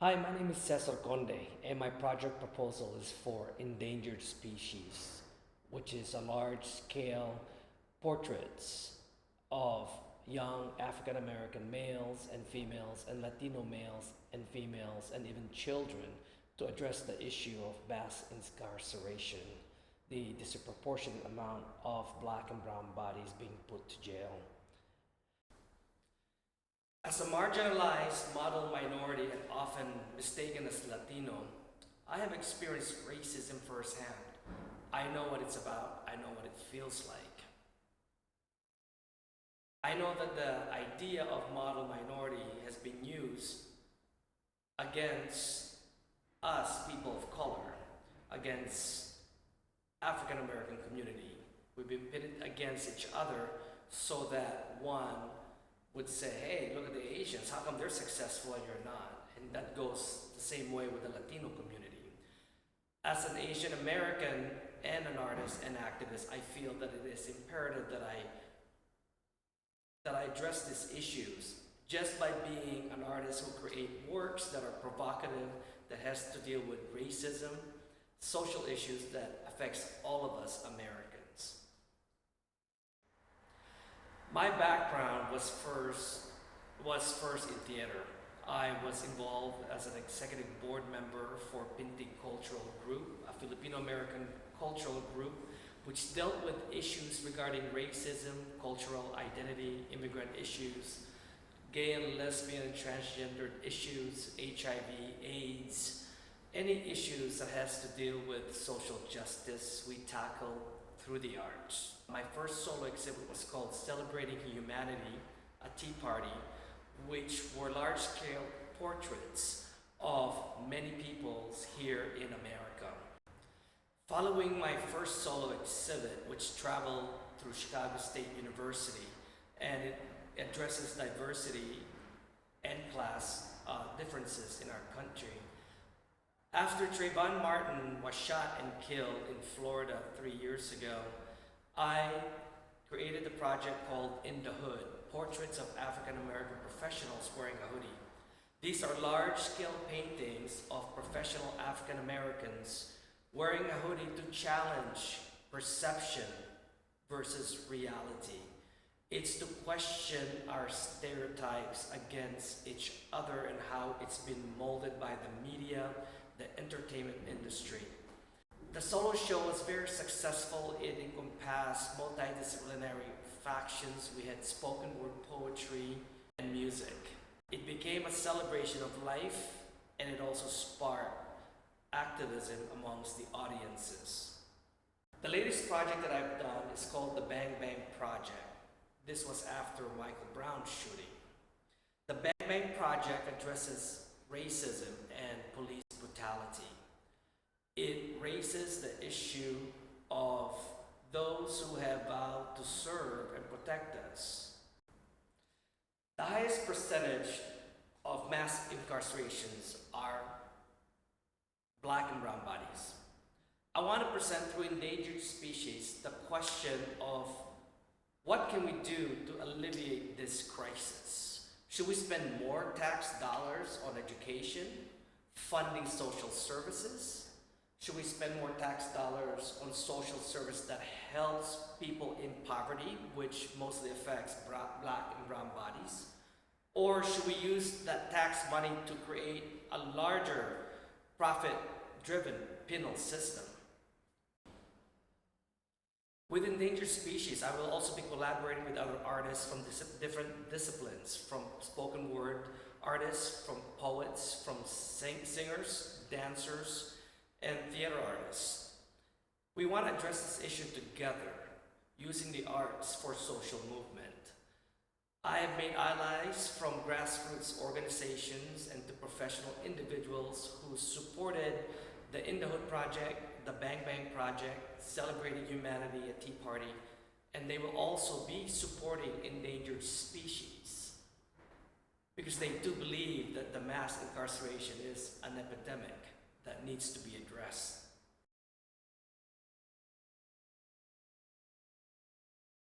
Hi, my name is Cesar Conde, and my project proposal is for Endangered Species, which is a large scale portraits of young African American males and females, and Latino males and females, and even children to address the issue of mass incarceration, the disproportionate amount of black and brown bodies being put to jail. As a marginalized model minority and often mistaken as Latino, I have experienced racism firsthand. I know what it's about, I know what it feels like. I know that the idea of model minority has been used against us, people of color, against African American community. We've been pitted against each other so that one would say, hey, look at the Asians, how come they're successful and you're not? And that goes the same way with the Latino community. As an Asian American and an artist and activist, I feel that it is imperative that I address these issues just by being an artist who create works that are provocative, that has to deal with racism, social issues that affects all of us Americans. My background was first in theater. I was involved as an executive board member for Pintig Cultural Group, a Filipino-American cultural group which dealt with issues regarding racism, cultural identity, immigrant issues, gay and lesbian and transgendered issues, HIV, AIDS, any issues that has to deal with social justice we tackle through the arts. My first solo exhibit was called Celebrating Humanity, a Tea Party, which were large-scale portraits of many peoples here in America. Following my first solo exhibit, which traveled through Chicago State University, and it addresses diversity and class differences in our country. After Trayvon Martin was shot and killed in Florida 3 years ago, I created a project called In the Hood, Portraits of African American Professionals Wearing a Hoodie. These are large-scale paintings of professional African Americans wearing a hoodie to challenge perception versus reality. It's to question our stereotypes against each other and how it's been molded by the media, the entertainment industry. The solo show was very successful. It encompassed multidisciplinary factions. We had spoken word poetry and music. It became a celebration of life, and it also sparked activism amongst the audiences. The latest project that I've done is called the Bang Bang Project. This was after Michael Brown's shooting. The Bang Bang Project addresses racism and police brutality. It raises the issue of those who have vowed to serve and protect us. The highest percentage of mass incarcerations are black and brown bodies. I want to present through Endangered Species the question of what can we do to alleviate this crisis? Should we spend more tax dollars on education, funding social services? Should we spend more tax dollars on social service that helps people in poverty, which mostly affects black and brown bodies? Or should we use that tax money to create a larger profit-driven penal system? With Endangered Species, I will also be collaborating with other artists from different disciplines, from spoken word artists, from poets, from singers, dancers, and theater artists. We want to address this issue together, using the arts for social movement. I have made allies from grassroots organizations and to professional individuals who supported the In the Hood Project, the Bang Bang Project, Celebrating Humanity, a Tea Party, and they will also be supporting Endangered Species because they do believe that the mass incarceration is an epidemic that needs to be addressed.